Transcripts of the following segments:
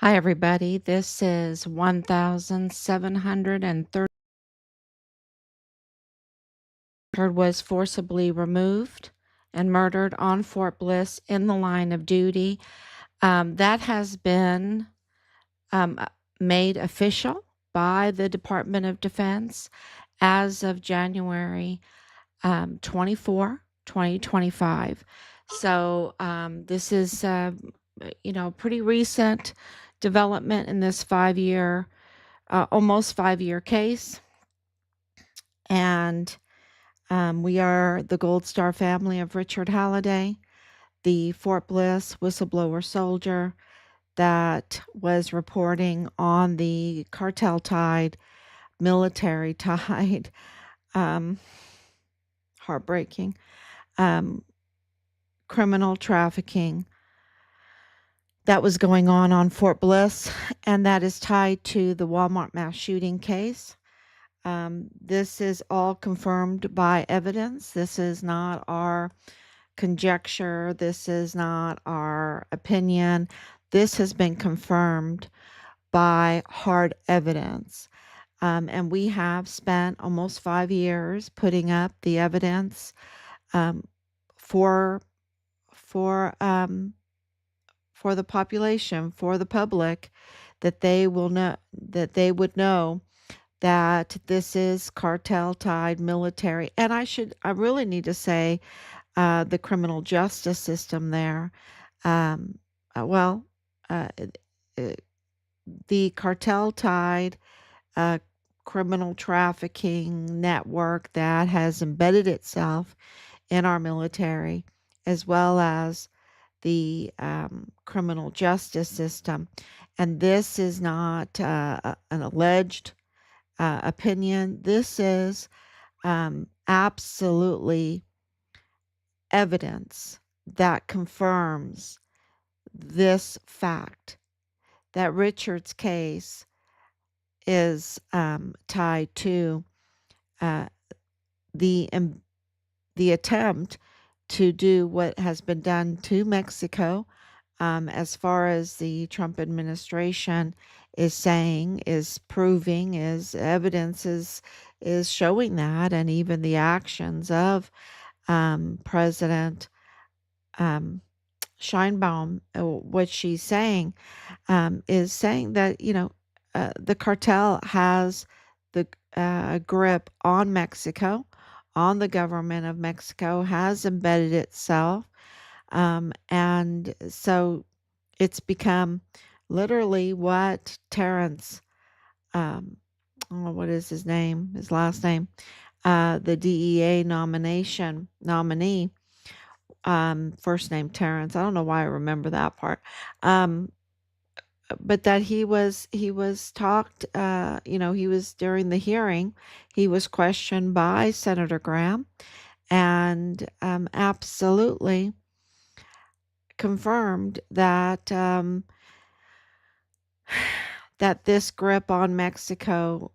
Hi, everybody. This is 1730 was forcibly removed and murdered on Fort Bliss in the line of duty. That has been um, made official by the Department of Defense as of January 24, 2025. So this is, pretty recent development in this almost 5 year case. And we are the Gold Star family of Richard Halliday, the Fort Bliss whistleblower soldier that was reporting on the cartel tied, military tied, um, heartbreaking, um, criminal trafficking that was going on Fort Bliss, and that is tied to the Walmart mass shooting case. This is all confirmed by evidence. This is not our conjecture. This is not our opinion. This has been confirmed by hard evidence. And we have spent almost 5 years putting up the evidence um, for for um, for the population, for the public, that they would know that this is cartel tied military. And I really need to say the criminal justice system there. Um, well, uh, uh, the cartel tied uh, criminal trafficking network that has embedded itself in our military, as well as the criminal justice system. And this is not an alleged opinion. This is absolutely evidence that confirms this fact that Richard's case is tied to uh, the the attempt to do what has been done to Mexico, as far as the Trump administration is saying, is proving, is evidence is showing that, and even the actions of President Scheinbaum, what she's saying is saying that the cartel has the grip on Mexico, on the government of Mexico, has embedded itself, and so it's become literally what Terrence, what is his name? His last name, the DEA nominee, first name Terrence. I don't know why I remember that part. But that he was talked, he was during the hearing, he was questioned by Senator Graham, and absolutely confirmed that that this grip on Mexico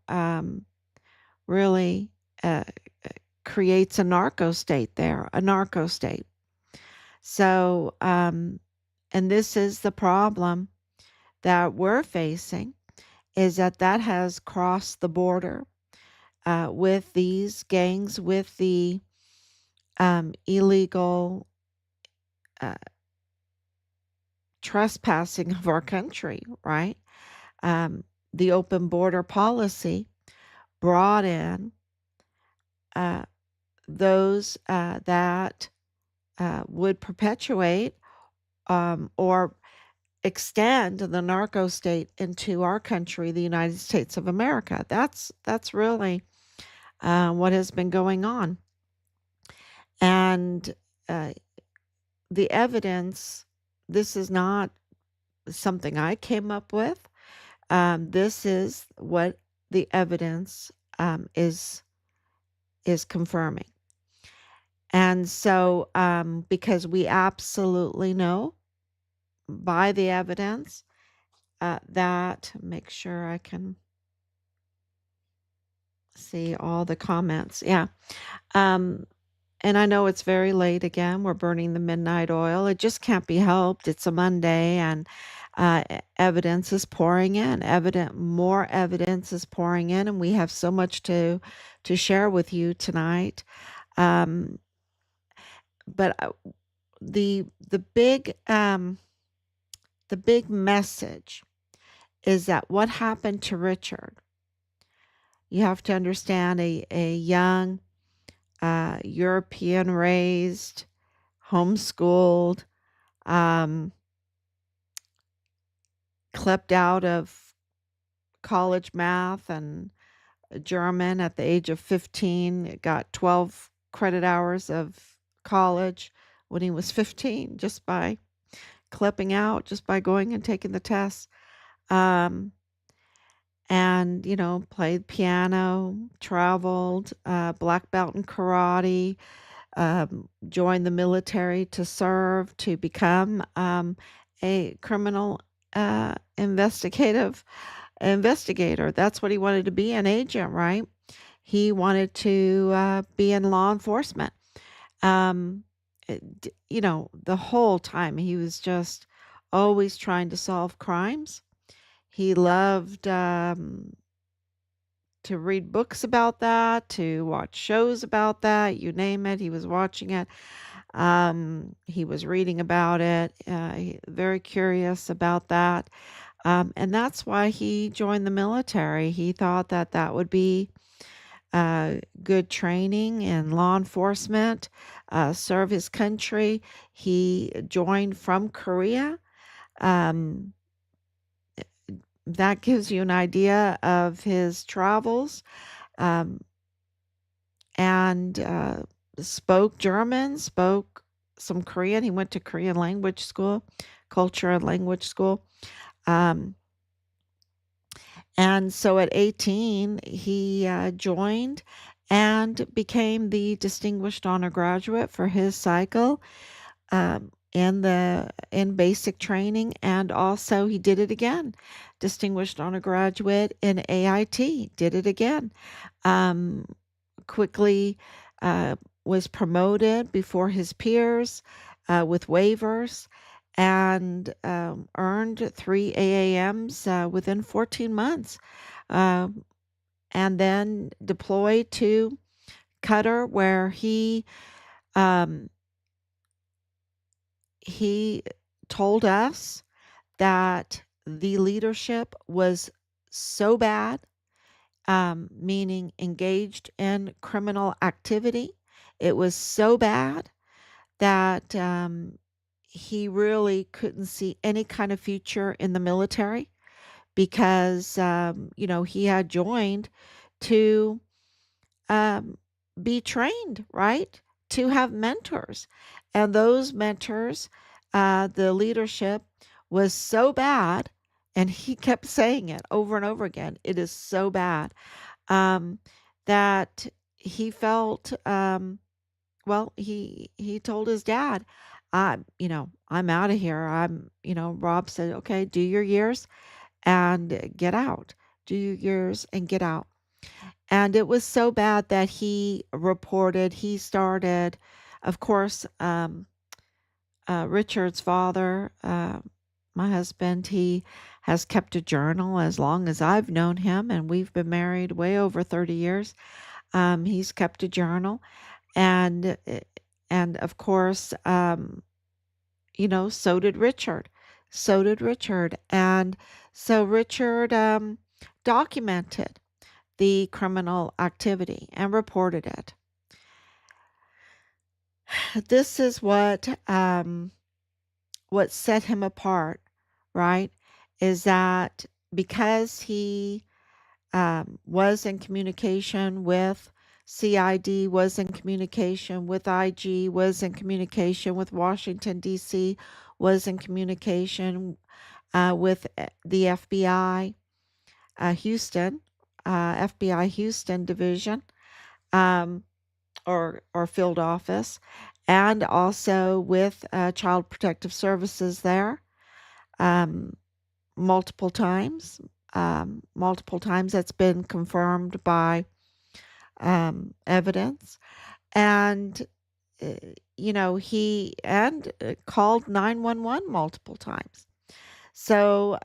really creates a narco state there, a narco state. So, and this is the problem that we're facing, is that has crossed the border with these gangs, with the illegal trespassing of our country, right? The open border policy brought in those that would perpetuate or extend the narco state into our country, the United States of America. That's really what has been going on. And the evidence, this is not something I came up with. This is what the evidence is confirming. And so, because we absolutely know by the evidence that, make sure I can see all the comments. Yeah. And I know it's very late again. We're burning the midnight oil. It just can't be helped. It's a Monday, and Evidence is pouring in. More evidence is pouring in, and we have so much to share with you tonight. Um, but the the big um, the big message is that what happened to Richard. You have to understand a young European raised, homeschooled, um, clipped out of college math and German at the age of 15, got 12 credit hours of college when he was 15 just by clipping out, just by going and taking the tests. Um, and, played piano, traveled, black belt in karate, joined the military to serve, to become a criminal investigator. That's what he wanted to be, an agent, right? He wanted to be in law enforcement. The whole time he was just always trying to solve crimes. He loved to read books about that, to watch shows about that, you name it, he was watching it. He was reading about it, very curious about that. And that's why he joined the military. He thought that that would be good training in law enforcement, serve his country. He joined from Korea. Um, that gives you an idea of his travels. Um, and spoke German, spoke some Korean. He went to Korean language school, culture and language school. Um, and so at 18, he joined and became the Distinguished Honor Graduate for his cycle in basic training, and also he did it again. Distinguished Honor Graduate in AIT, did it again. Um, quickly uh, was promoted before his peers with waivers and earned 3 AAMs within 14 months. Um, and then deployed to Qatar, where um, he told us that the leadership was so bad, meaning engaged in criminal activity. It was so bad that he really couldn't see any kind of future in the military because, he had joined to um, be trained, right? To have mentors. And those mentors, the leadership was so bad. And he kept saying it over and over again. It is so bad um, that he felt, he told his dad, I'm out of here. Rob said, okay, do your years and get out. Do your years and get out. And it was so bad that he started, of course, Richard's father, my husband, he has kept a journal as long as I've known him, and we've been married way over 30 years. He's kept a journal, and and of course, so did Richard. So did Richard, and so Richard documented the criminal activity and reported it. This is what set him apart, right? Is that because he was in communication with CID, was in communication with IG, was in communication with Washington, D.C., was in communication with the FBI, Houston, FBI Houston Division, um, or field office, and also with Child Protective Services there um, multiple times. Multiple times that's been confirmed by evidence. And, he called 911 multiple times. So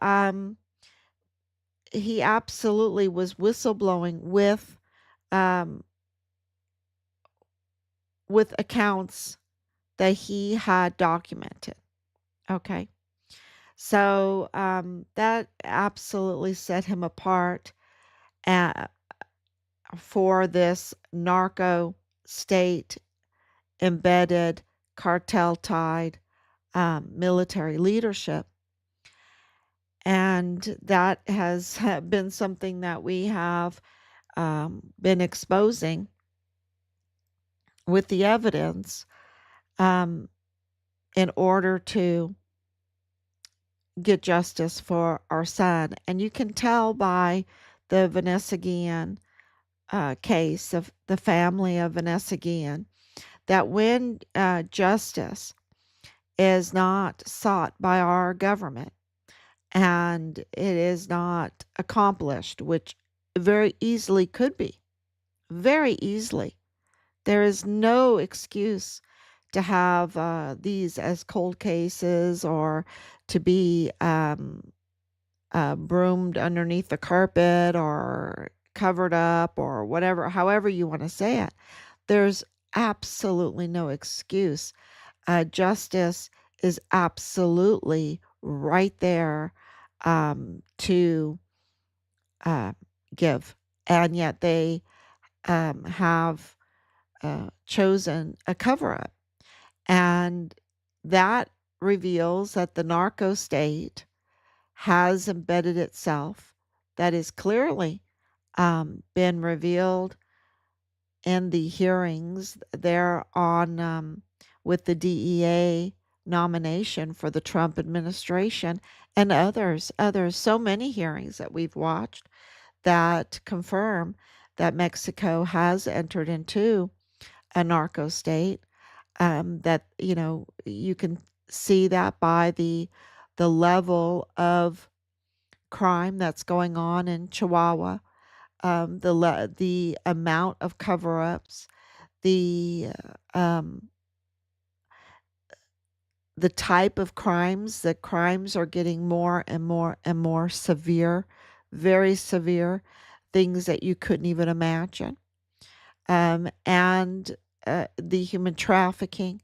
he absolutely was whistleblowing um, with accounts that he had documented. Okay. So that absolutely set him apart uh, for this narco state embedded cartel tied military leadership. And that has been something that we have been exposing with the evidence um, in order to get justice for our son. And you can tell by the Vanessa Guillen case of the family of Vanessa Guillen that when justice is not sought by our government and it is not accomplished, which very easily could be, very easily, there is no excuse to have these as cold cases or to be broomed underneath the carpet or covered up or whatever, however you want to say it. There's absolutely no excuse. Justice is absolutely right there to uh, give. And yet they have chosen a cover up. And that reveals that the narco state has embedded itself. That is clearly been revealed in the hearings there on with the DEA nomination for the Trump administration and others, so many hearings that we've watched that confirm that Mexico has entered into a narco state. That you can see that by the level of crime that's going on in Chihuahua, the amount of cover-ups, the um, the type of crimes. The crimes are getting more and more and more severe, very severe, things that you couldn't even imagine. And the human trafficking,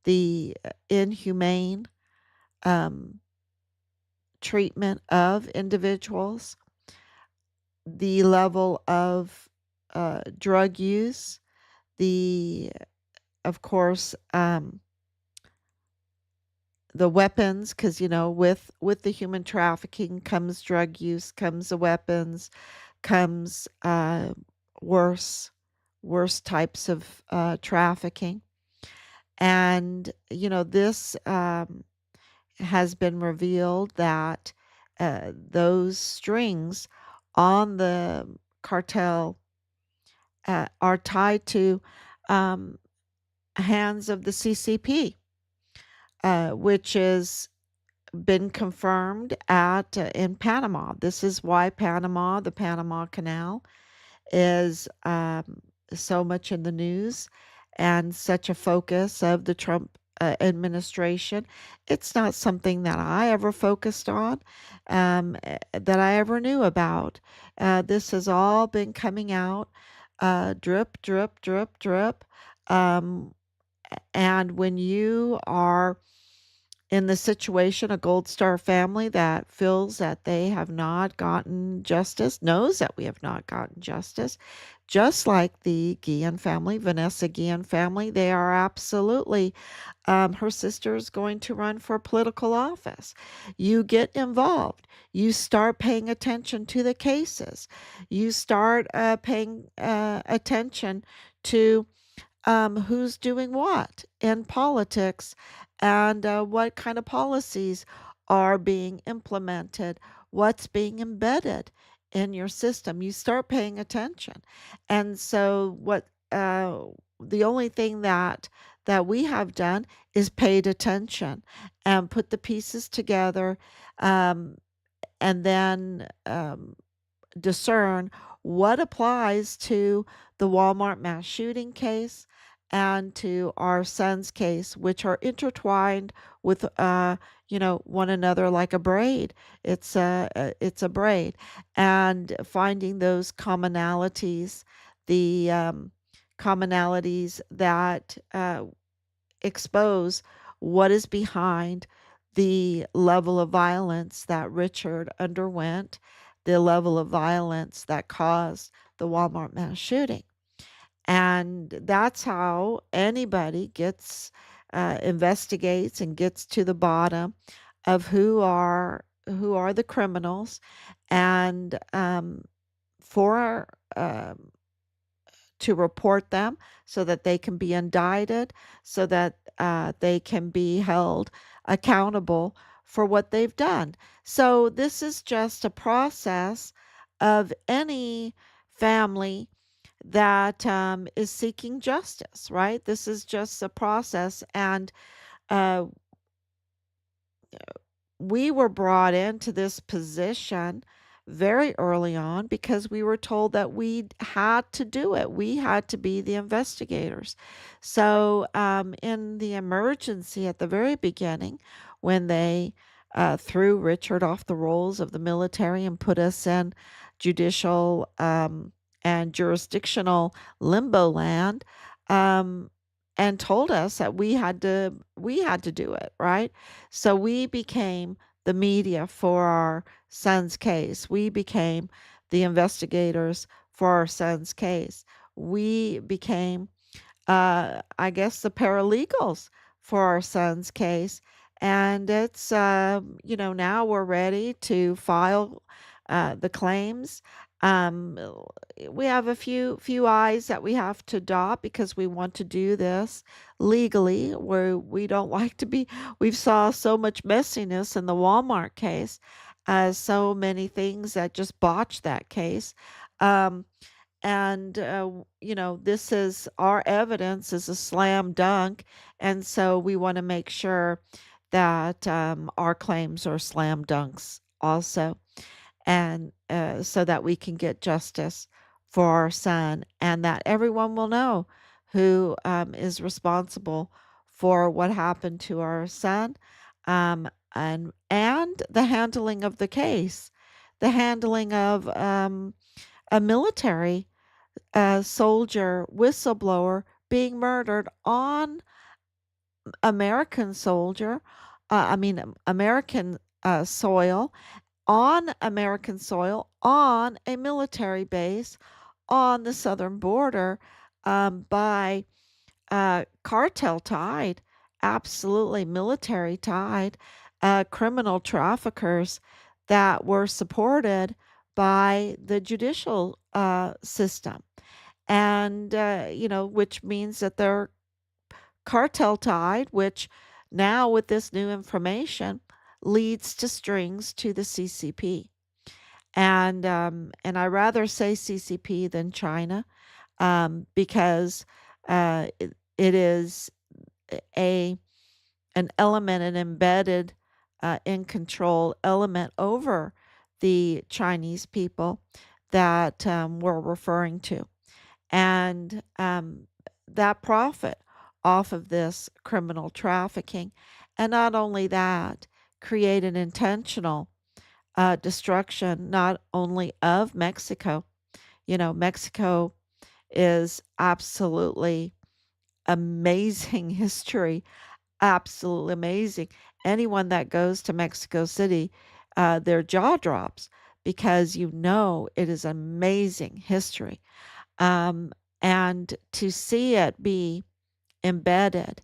the inhumane um, treatment of individuals, the level of drug use, the, of course, the weapons, because with the human trafficking comes drug use, comes the weapons, comes worse worse types of trafficking. And this has been revealed that those strings on the cartel are tied to um, hands of the CCP, which has been confirmed at in Panama. This is why Panama, the Panama Canal, is so much in the news and such a focus of the Trump administration. It's not something that I ever focused on, that I ever knew about. This has all been coming out drip, drip, drip, drip. Um, and when you are in the situation, a Gold Star family that feels that they have not gotten justice, knows that we have not gotten justice, just like the Guillen family, Vanessa Guillen family, they are absolutely, her sister is going to run for political office. You get involved. You start paying attention to the cases. You start paying attention to who's doing what in politics and what kind of policies are being implemented, what's being embedded in your system. You start paying attention. And so the only thing that we have done is paid attention and put the pieces together, um, and then discern what applies to the Walmart mass shooting case and to our son's case, which are intertwined with one another like a braid. It's a braid, and finding those commonalities, the commonalities that expose what is behind the level of violence that Richard underwent, the level of violence that caused the Walmart mass shooting. And that's how anybody investigates and gets to the bottom of who are the criminals, and for to report them so that they can be indicted, so that they can be held accountable for what they've done. So, this is just a process of any family that is seeking justice, right? This is just a process. And uh, we were brought into this position very early on because we were told that we had to do it. We had to be the investigators. So, in the emergency at the very beginning, when they threw Richard off the rolls of the military and put us in judicial and jurisdictional limbo land, um, and told us that we had to do it, right? So we became the media for our son's case. We became the investigators for our son's case. We became, I guess, the paralegals for our son's case. And now we're ready to file the claims. Um, we have a few I's that we have to dot because we want to do this legally. Where we don't like to be. We've saw so much messiness in the Walmart case, so many things that just botched that case. Um, and this is our evidence is a slam dunk, and so we want to make sure that our claims are slam dunks also, and so that we can get justice for our son, and that everyone will know who is responsible for what happened to our son, and the handling of the case, the handling of a military soldier whistleblower being murdered on American soldier, I mean, American soil, on a military base on the southern border, by cartel tied, absolutely military tied, criminal traffickers that were supported by the judicial system. And, which means that they're cartel tied, which now with this new information leads to strings to the CCP. And I rather say CCP than China, because it is a an element, an embedded, in control element over the Chinese people that we're referring to, and that profit off of this criminal trafficking, and not only that, create an intentional destruction not only of Mexico. Mexico is absolutely amazing history, absolutely amazing. Anyone that goes to Mexico City, their jaw drops because it is amazing history. Um, and to see it be embedded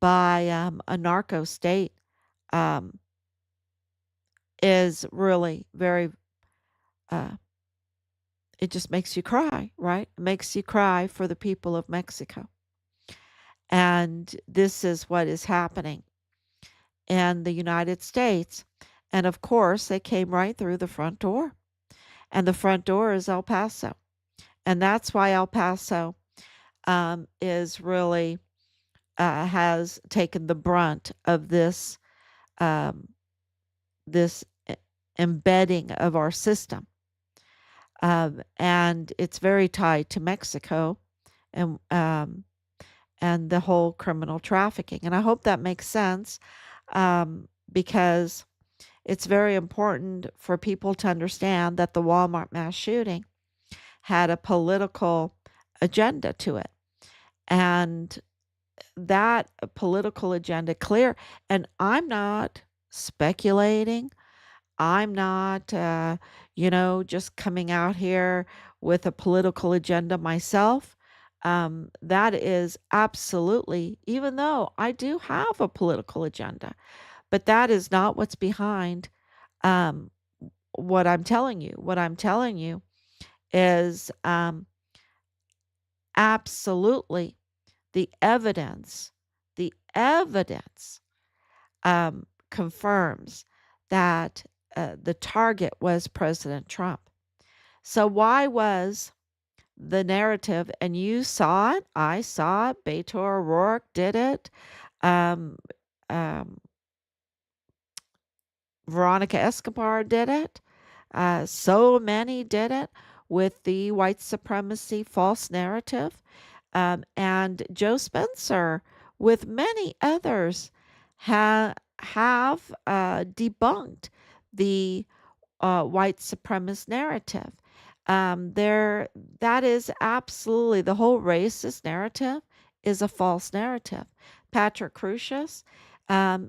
by a narco state um, is really very, uh, it just makes you cry, right? It makes you cry for the people of Mexico. And this is what is happening in the United States. And of course, they came right through the front door. And the front door is El Paso. And that's why El Paso is really has taken the brunt of um, this embedding of our system, and it's very tied to Mexico, and and the whole criminal trafficking. And I hope that makes sense, because it's very important for people to understand that the Walmart mass shooting had a political agenda to it. And that political agenda clear, and I'm not speculating. I'm not, just coming out here with a political agenda myself. That is absolutely, even though I do have a political agenda, but that is not what's behind um, what I'm telling you. What I'm telling you is absolutely the evidence confirms that the target was President Trump. So why was the narrative, and you saw it, I saw it, Beto O'Rourke did it, um, um, Veronica Escobar did it, so many did it with the white supremacy false narrative. And Joe Spencer, with many others, have debunked the white supremacist narrative. There, that is absolutely the whole racist narrative is a false narrative. Patrick Crusius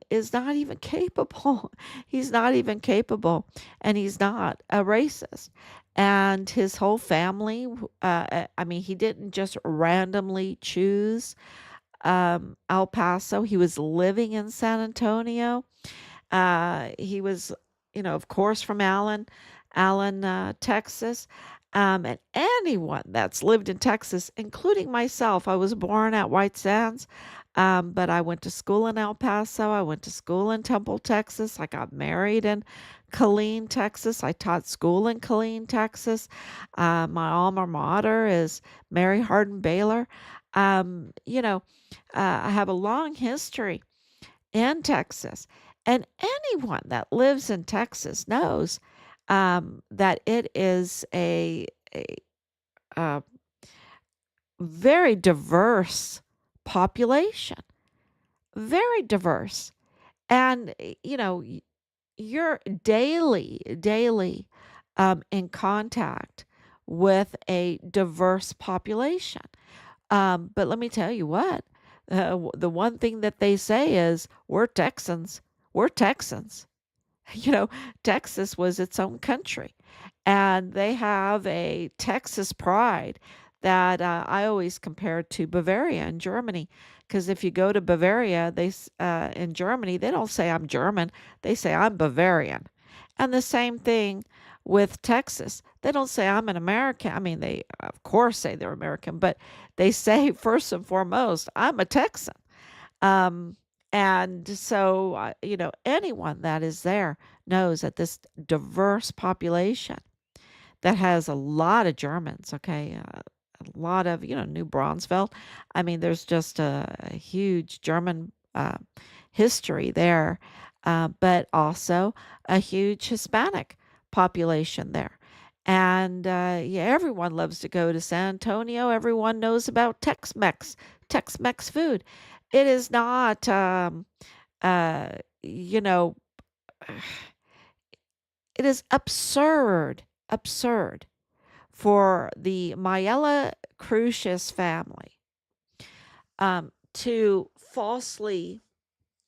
is not even capable. He's not even capable, and he's not a racist. And his whole family, I mean, he didn't just randomly choose El Paso. He was living in San Antonio. He was, of course, from Allen, Texas. And anyone that's lived in Texas, including myself, I was born at White Sands, but I went to school in El Paso. I went to school in Temple, Texas. I got married in Killeen, Texas. I taught school in Killeen, Texas. My alma mater is Mary Hardin Baylor. Um, you know, I have a long history in Texas. And anyone that lives in Texas knows that it is a very diverse population, very diverse. And, you're daily in contact with a diverse population. But let me tell you what, the one thing that they say is, we're Texans. We're Texans. You know, Texas was its own country, and they have a Texas pride that I always compare to Bavaria in Germany. Because if you go to Bavaria, in Germany, they don't say I'm German, they say I'm Bavarian. And the same thing with Texas. They don't say I'm an American. I mean, they of course say they're American, but they say first and foremost, I'm a Texan. Um, and so, anyone that is there knows that this diverse population that has a lot of Germans, okay, a lot of, New Braunfels. I mean, there's just a huge German history there, but also a huge Hispanic population there. And yeah, everyone loves to go to San Antonio. Everyone knows about Tex-Mex food. It is not, uh, you know, it is absurd for the Mayella Crucius family to falsely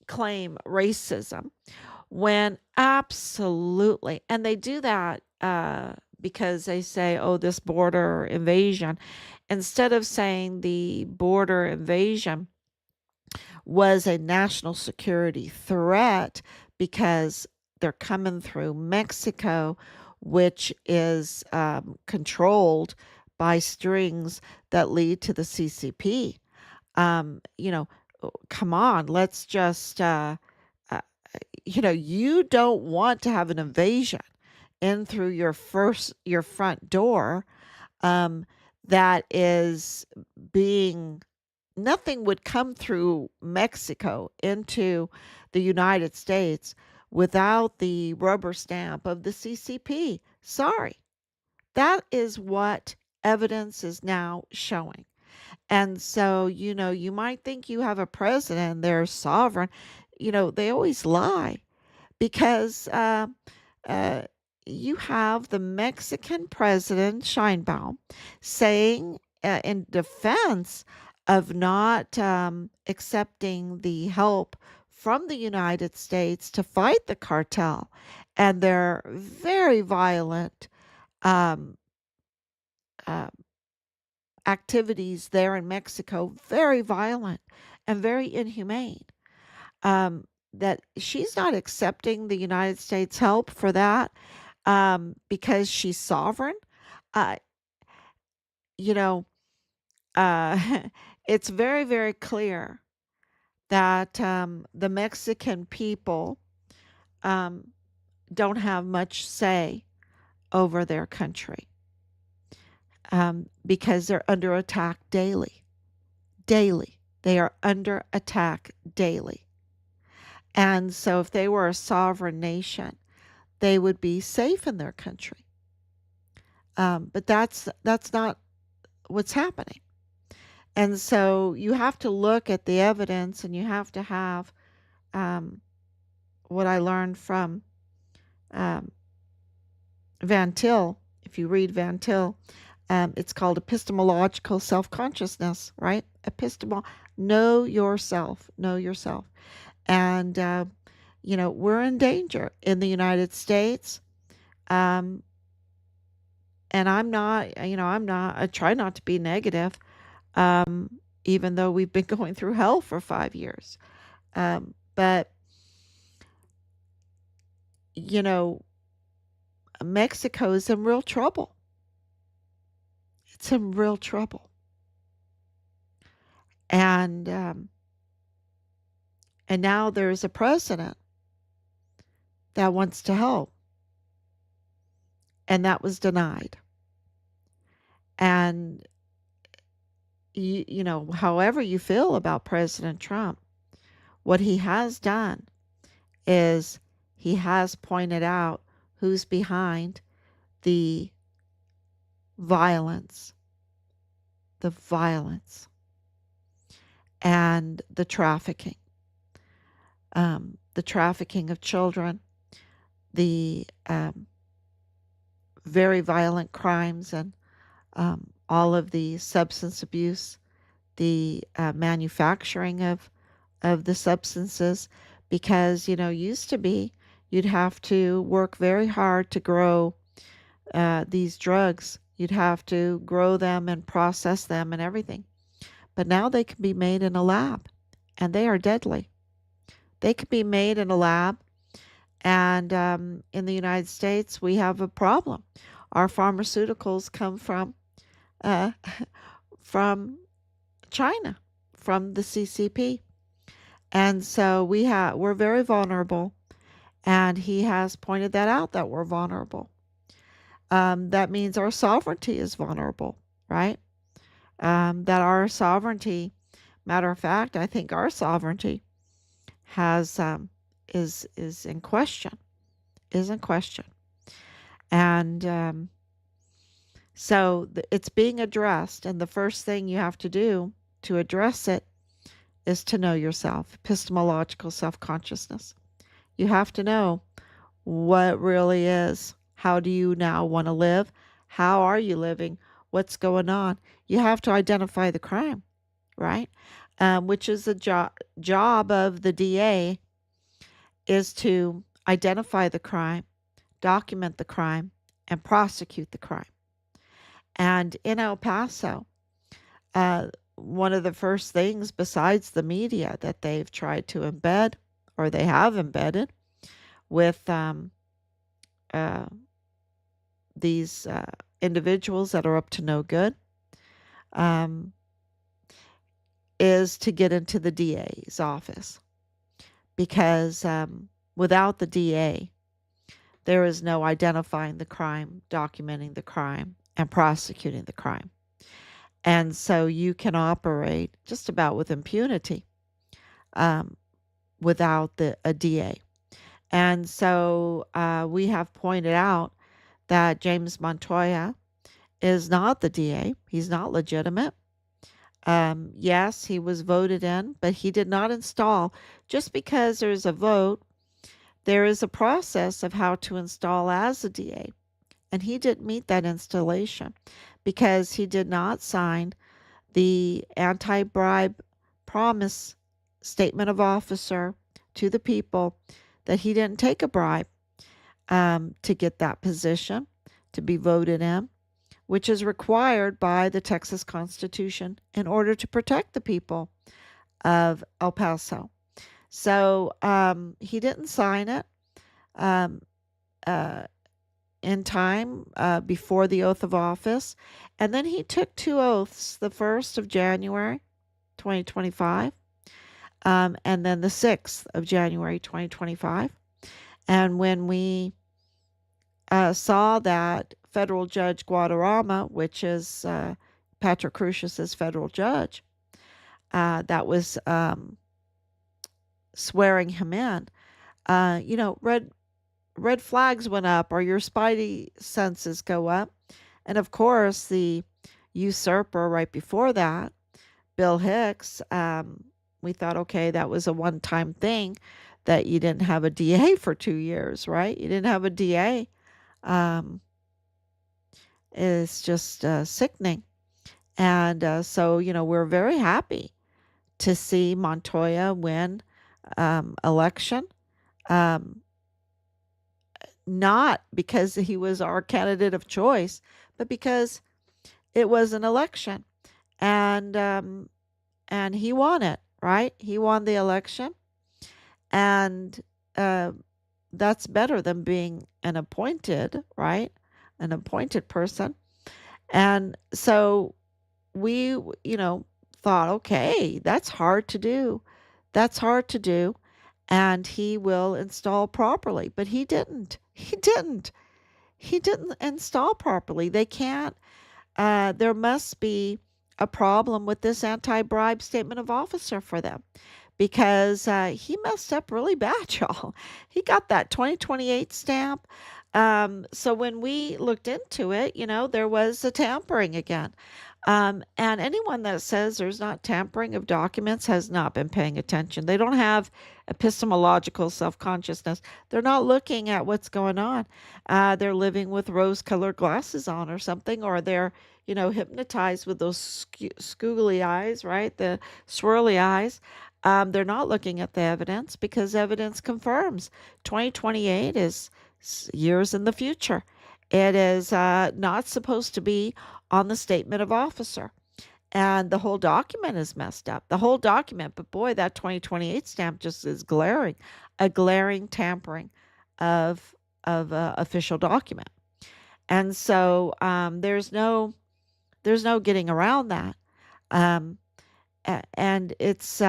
claim racism when absolutely, and they do that because they say, oh, this border invasion, instead of saying the border invasion was a national security threat because they're coming through Mexico, which is controlled by strings that lead to the CCP. You know, come on, let's just, you don't want to have an invasion in through your front door um, that is being nothing would come through Mexico into the United States without the rubber stamp of the CCP. Sorry. That is what evidence is now showing. And so, you might think you have a president, they're sovereign. They always lie because uh, you have the Mexican president, Scheinbaum, saying in defense of not accepting the help from the United States to fight the cartel and their very violent um, uh, activities there in Mexico, very violent and very inhumane. Um, that she's not accepting the United States help for that because she's sovereign. Uh, you know, uh, it's very, very clear that the Mexican people um, don't have much say over their country because they're under attack daily. Daily. They are under attack daily. And so, if they were a sovereign nation, they would be safe in their country. But that's not what's happening. And so you have to look at the evidence, and you have to have um, what I learned from um, Van Til. If you read Van Til, it's called epistemological self consciousness, right? Know yourself, know yourself. And, we're in danger in the United States. Um, and I try not to be negative, even though we've been going through hell for 5 years. But, you know, Mexico is in real trouble. It's in real trouble. And, and now there's a president that wants to help. And that was denied. And, however you feel about President Trump, what he has done is he has pointed out who's behind the violence, the violence, and the trafficking of children, the very violent crimes, and all of the substance abuse, the manufacturing of the substances, because used to be you'd have to work very hard to grow these drugs. You'd have to grow them and process them and everything. But now they can be made in a lab, and they are deadly. They can be made in a lab, and in the United States, we have a problem. Our pharmaceuticals come uh, from China, from the CCP, and so we're very vulnerable. And he has pointed that out, that we're vulnerable. That means our sovereignty is vulnerable, right? That our sovereignty, matter of fact, I think our sovereignty has is in question, is in question, and so it's being addressed. And the first thing you have to do to address it is to know yourself, epistemological self consciousness. You have to know what really is. How do you now want to live? How are you living? What's going on? You have to identify the crime, right? Which is a job of the DA, is to identify the crime, document the crime, and prosecute the crime. And in El Paso, one of the first things besides the media that they've tried to embed, or they have embedded with these individuals that are up to no good, is to get into the DA's office. Because without the DA, there is no identifying the crime, documenting the crime, and prosecuting the crime. And so you can operate just about with impunity without a DA. And so we have pointed out that James Montoya is not the DA. He's not legitimate. Yes, he was voted in, but he did not install. Just because there's a vote, there is a process of how to install as a DA. And he didn't meet that installation because he did not sign the anti bribe promise statement of officer to the people that he didn't take a bribe to get that position to be voted in, which is required by the Texas Constitution in order to protect the people of El Paso. So he didn't sign it um, uh, in time before the oath of office. And then he took two oaths, the 1st of January 2025, and then the 6th of January 2025. And when we saw that federal judge Guadarrama, which is Patrick Crucius's federal judge, that was swearing him in, red flags went up or your spidey senses go up. And of course, the usurper right before that, Bill Hicks, we thought, okay, that was a one time thing that you didn't have a DA for 2 years, right? You didn't have a DA. Is just sickening. And so, we're very happy to see Montoya win election. Not because he was our candidate of choice, but because it was an election, and he won it. Right? He won the election, and that's better than being an appointed, right? An appointed person. And so we, thought, okay, that's hard to do. That's hard to do. And he will install properly. But he didn't. He didn't. He didn't install properly. They can't. There must be a problem with this anti bribe statement of officer for them because he messed up really bad, y'all. He got that 2028 stamp. So when we looked into it, there was a tampering again. And anyone that says there's not tampering of documents has not been paying attention. They don't have epistemological self consciousness. They're not looking at what's going on. They're living with rose colored glasses on or something, or they're, hypnotized with those scoogly eyes, right? The swirly eyes. They're not looking at the evidence because evidence confirms 2028 is years in the future. It is not supposed to be on the statement of officer. And the whole document is messed up. The whole document, but boy, that 2028 stamp just is glaring, a glaring tampering of official document. And so there's no getting around that. Um, and it's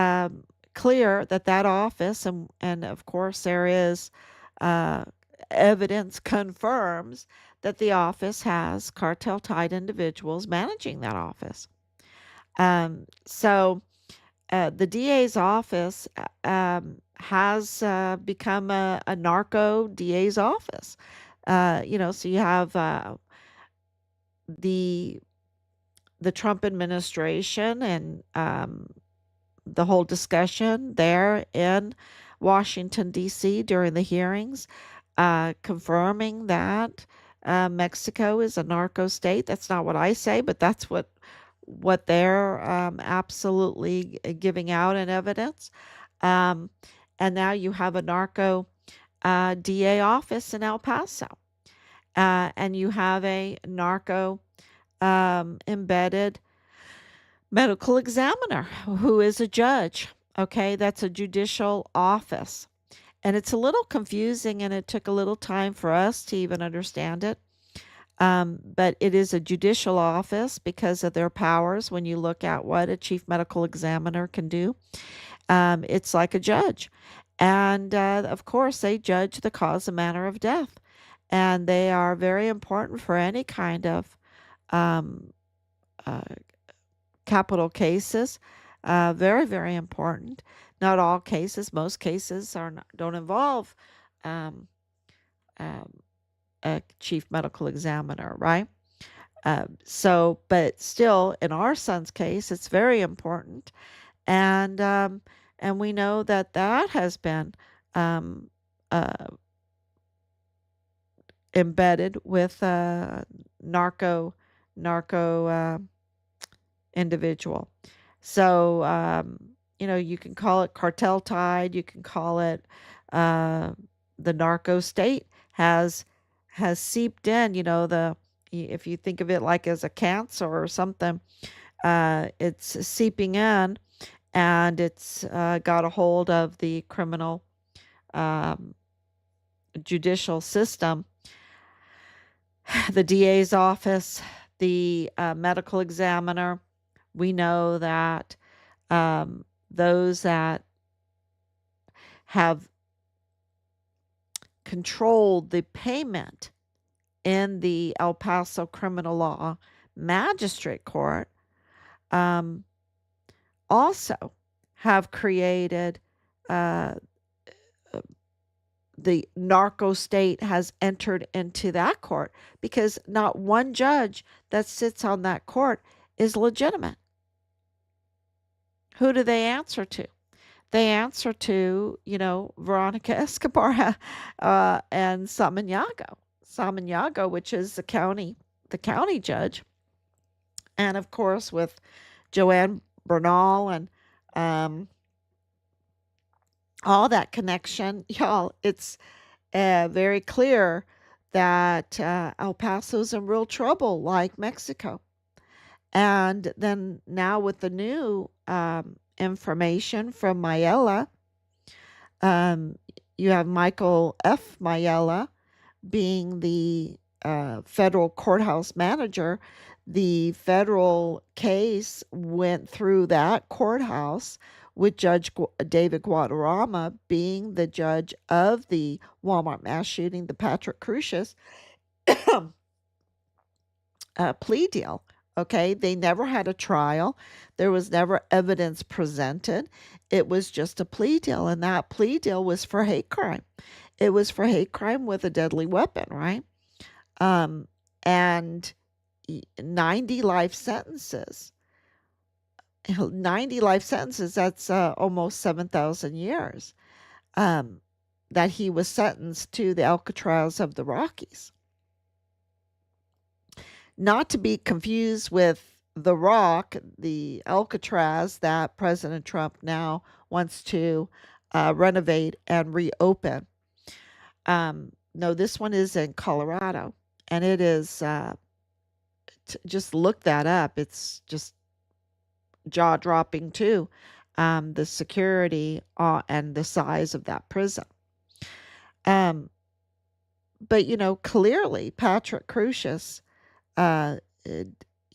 clear that that office, and of course there is uh, evidence confirms that the office has cartel tied individuals managing that office. So the DA's office has become a narco DA's office. So you have the Trump administration and the whole discussion there in Washington, D.C. during the hearings, confirming that Mexico is a narco state. That's not what I say, but that's what they're absolutely giving out in evidence. Um, and now you have a narco DA office in El Paso, and you have a narco embedded medical examiner who is a judge. Okay, that's a judicial office. And it's a little confusing, and it took a little time for us to even understand it. But it is a judicial office because of their powers. When you look at what a chief medical examiner can do, it's like a judge. And of course, they judge the cause and manner of death. And they are very important for any kind of um, uh, capital cases. Very, very important. Not all cases, most cases don't involve um, um, a chief medical examiner, right? But still, in our son's case, it's very important, and we know that that has been um, uh, embedded with a narco individual. So you can call it cartel tide. You can call it uh, the narco state has seeped in. If you think of it like as a cancer or something, it's seeping in, and it's got a hold of the criminal um, judicial system, the DA's office, the medical examiner. We know that those that have controlled the payment in the El Paso criminal law magistrate court um, also have created uh, the narco state has entered into that court, because not one judge that sits on that court is legitimate. Who do they answer to? They answer to, Veronica Escobar and Samaniego, which is the county judge. And of course, with Joanne Bernal and all that connection, y'all, it's very clear that El Paso's in real trouble, like Mexico. And then now with the new information from Mayela, um, you have Michael F. Mayela being the federal courthouse manager. The federal case went through that courthouse with Judge David Guadarrama being the judge of the Walmart mass shooting, the Patrick Crucius plea deal. Okay, they never had a trial. There was never evidence presented. It was just a plea deal, and that plea deal was for hate crime. It was for hate crime with a deadly weapon, right? And 90 life sentences. 90 life sentences, that's almost 7,000 years that he was sentenced to the Alcatraz of the Rockies. Not to be confused with the Rock, the Alcatraz that President Trump now wants to renovate and reopen. No, this one is in Colorado, and it is just look that up. It's just jaw dropping too. The security and the size of that prison. But clearly Patrick Crucius,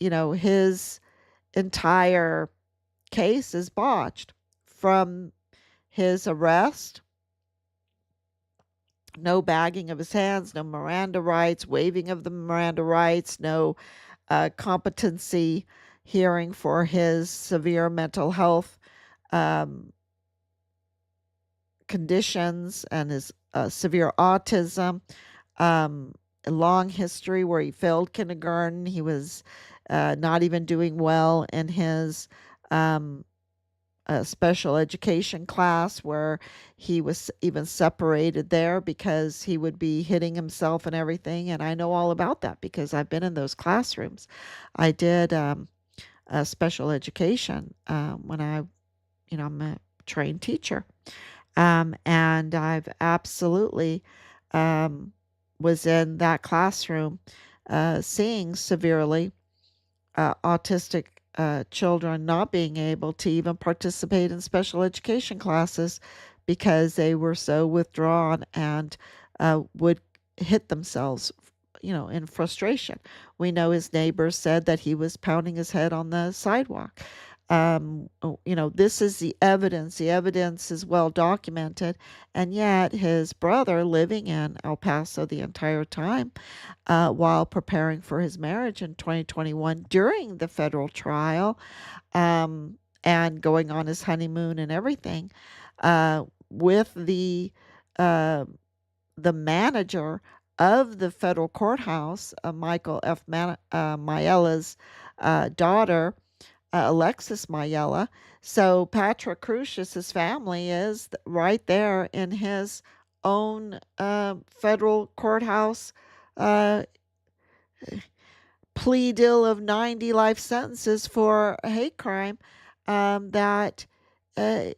his entire case is botched, from his arrest. No bagging of his hands, no Miranda rights, waiving of the Miranda rights, no competency hearing for his severe mental health conditions and his severe autism. A long history where he failed kindergarten. He was not even doing well in his special education class, where he was even separated there because he would be hitting himself and everything. And I know all about that because I've been in those classrooms. I did a special education when I'm a trained teacher. And I've absolutely was in that classroom seeing severely autistic children not being able to even participate in special education classes because they were so withdrawn and would hit themselves, in frustration. We know his neighbors said that he was pounding his head on the sidewalk. This is the evidence. The evidence is well documented, and yet his brother, living in El Paso the entire time, while preparing for his marriage in 2021 during the federal trial, and going on his honeymoon and everything, with the manager of the federal courthouse, Michael F. Mailla's daughter, Alexis Mailla. So Patrick Crusius's family is right there in his own federal courthouse uh, plea deal of 90 life sentences for a hate crime, that, uh,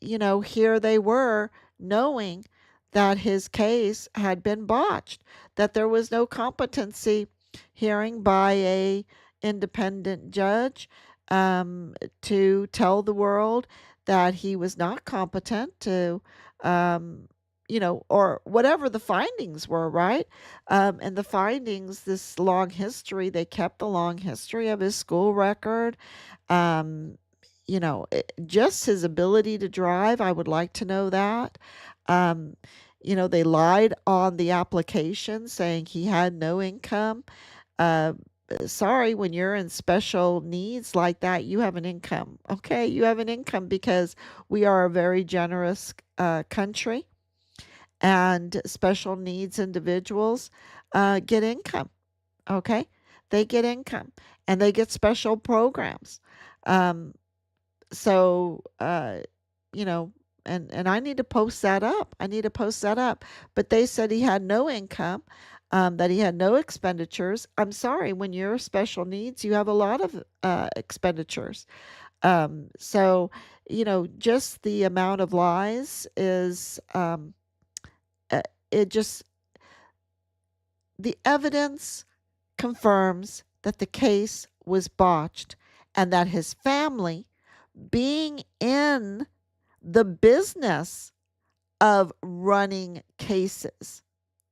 here they were knowing that his case had been botched, that there was no competency hearing by a independent judge, to tell the world that he was not competent to, or whatever the findings were, right? And the findings, this long history, they kept the long history of his school record. Um, just his ability to drive, I would like to know that. Um, they lied on the application saying he had no income. Uh, Sorry, when you're in special needs like that, you have an income. Okay, you have an income because we are a very generous country, and special needs individuals get income. Okay, they get income and they get special programs. Um, so you know and I need to post that up. I need to post that up. But they said he had no income, that he had no expenditures. I'm sorry, when you're special needs, you have a lot of expenditures. So just the amount of lies is, uh, it just the evidence confirms that the case was botched, and that his family, being in the business of running cases,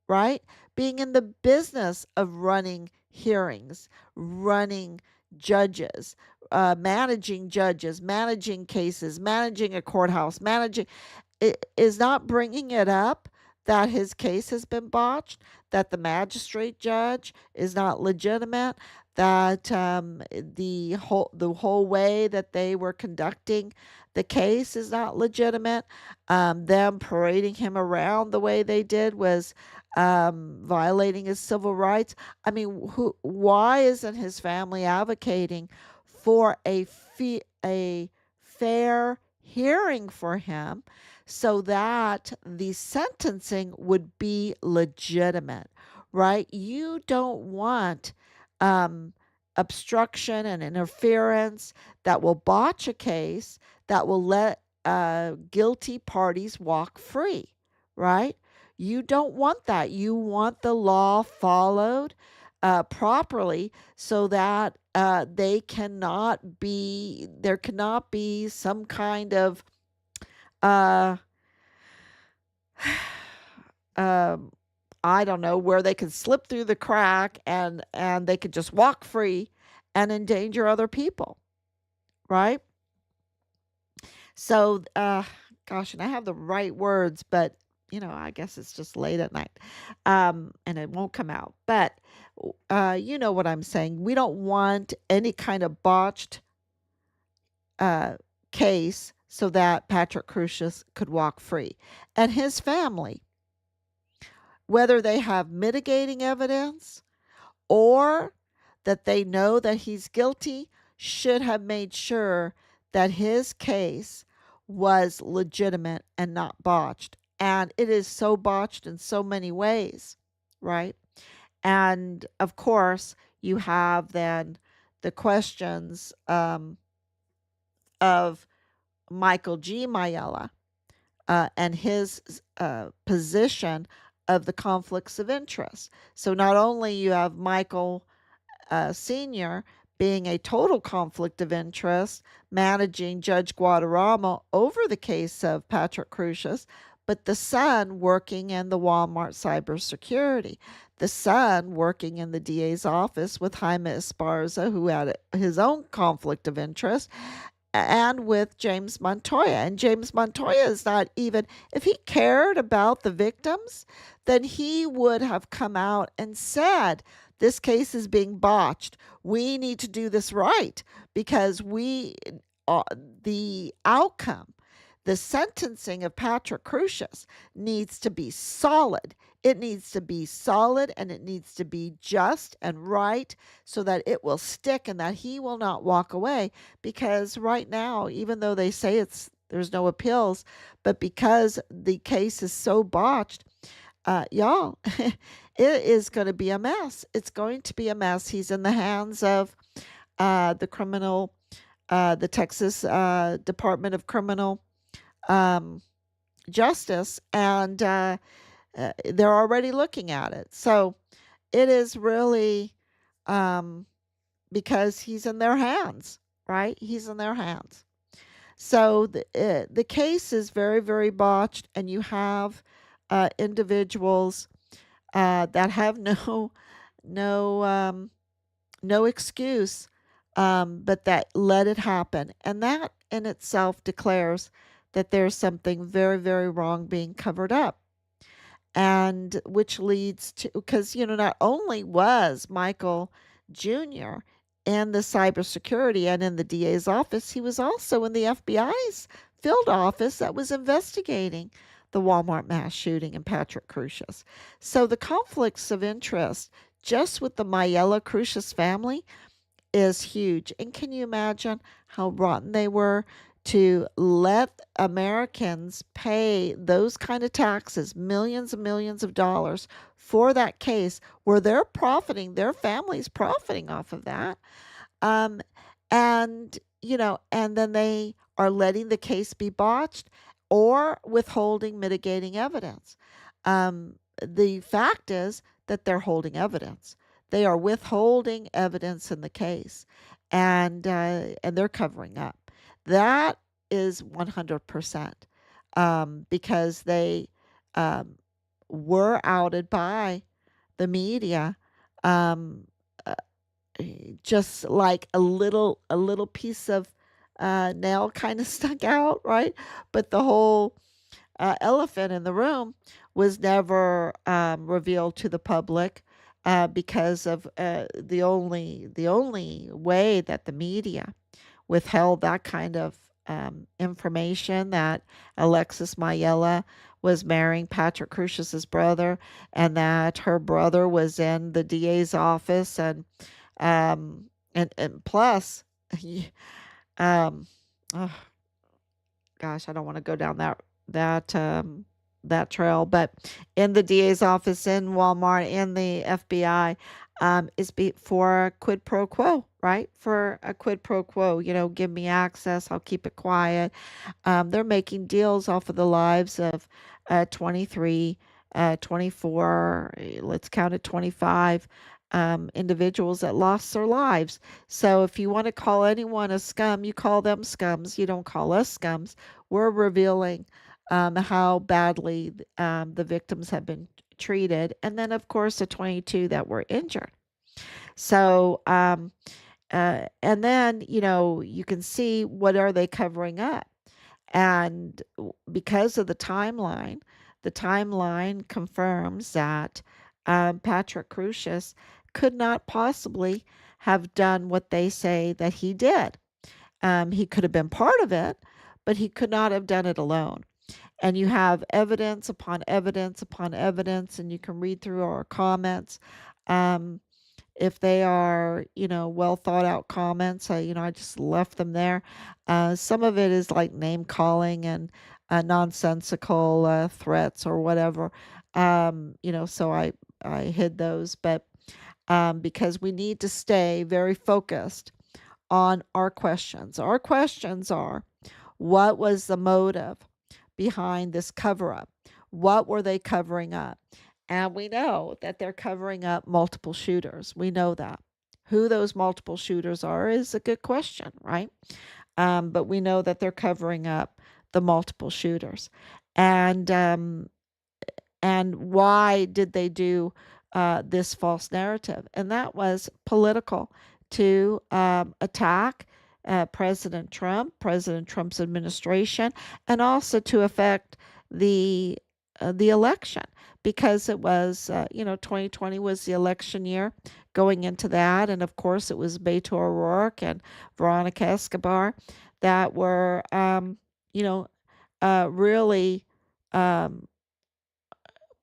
right? Being in the business of running hearings, running judges, managing cases, managing a courthouse, managing, is not bringing it up that his case has been botched, that the magistrate judge is not legitimate, that the whole way that they were conducting the case is not legitimate. Them parading him around the way they did was violating his civil rights. I mean, why isn't his family advocating for a fair hearing for him, so that the sentencing would be legitimate, right? You don't want um, obstruction and interference that will botch a case, that will let guilty parties walk free, right? You don't want that. You want the law followed properly, so that there cannot be some kind of uh, um, I don't know, where they can slip through the crack, and they could just walk free and endanger other people, right? So, gosh, and I have the right words, but I guess it's just late at night, and it won't come out. But you know what I'm saying. We don't want any kind of botched uh, case, so that Patrick Crusius could walk free, and his family, whether they have mitigating evidence or that they know that he's guilty, should have made sure that his case was legitimate and not botched. And it is so botched in so many ways, right? And of course, you have then the questions of Michael G. Mailla, and his position of the conflicts of interest. So not only you have Michael Sr. being a total conflict of interest, managing Judge Guadarrama over the case of Patrick Crusius, but the son working in the Walmart cybersecurity, the son working in the DA's office with Jaime Esparza, who had his own conflict of interest, and with James Montoya. And James Montoya is not even, if he cared about the victims, then he would have come out and said, this case is being botched. We need to do this right, because the outcome the sentencing of Patrick Crusius needs to be solid. It needs to be solid and it needs to be just and right so that it will stick and that he will not walk away. Because right now, even though they say there's no appeals, but because the case is so botched, y'all, it is going to be a mess. It's going to be a mess. He's in the hands of the Texas Department of Criminal um, Justice, and they're already looking at it. So it is really um, because he's in their hands, right? He's in their hands. So the case is very, very botched, and you have individuals that have no no excuse, but that let it happen, and that in itself declares that there's something very, very wrong being covered up, and which leads to because not only was Michael Jr. in the cybersecurity and in the DA's office, he was also in the FBI's field office that was investigating the Walmart mass shooting and Patrick Crusius. So the conflicts of interest just with the Mayella Crusius family is huge. And can you imagine how rotten they were to let Americans pay those kind of taxes, millions and millions of dollars for that case where they're profiting, their family's profiting off of that. Um, and, and then they are letting the case be botched or withholding mitigating evidence. The fact is that they're holding evidence. They are withholding evidence in the case, and they're covering up. That is 100% because they um, were outed by the media. Um, uh, just like a little piece of nail kind of stuck out, right? But the whole elephant in the room was never revealed to the public because of the only way that the media withheld that kind of information that Alexis Mayella was marrying Patrick Crusius's brother, and that her brother was in the DA's office, and plus, um, oh, gosh, I don't want to go down that trail, but in the DA's office, in Walmart, in the FBI, for a quid pro quo, right? For a quid pro quo, give me access, I'll keep it quiet. They're making deals off of the lives of 23, 24, let's count it 25 individuals that lost their lives. So if you want to call anyone a scum, you call them scums. You don't call us scums. We're revealing how badly the victims have been treated. And then, of course, the 22 that were injured. So, and then, you can see what are they covering up. And because of the timeline confirms that Patrick Crusius could not possibly have done what they say that he did. He could have been part of it, but he could not have done it alone. And you have evidence upon evidence upon evidence, and you can read through our comments. Um, if they are, well thought out comments, I just left them there. Some of it is like name calling and nonsensical threats or whatever. So I hid those, but because we need to stay very focused on our questions. Our questions are, what was the motive behind this cover up? What were they covering up? And we know that they're covering up multiple shooters. We know that. Who those multiple shooters are is a good question, right? But we know that they're covering up the multiple shooters. And why did they do this false narrative? And that was political, to attack President Trump's administration, and also to affect the election, because it was 2020 was the election year going into that, and of course it was Beto O'Rourke and Veronica Escobar that were you know really um,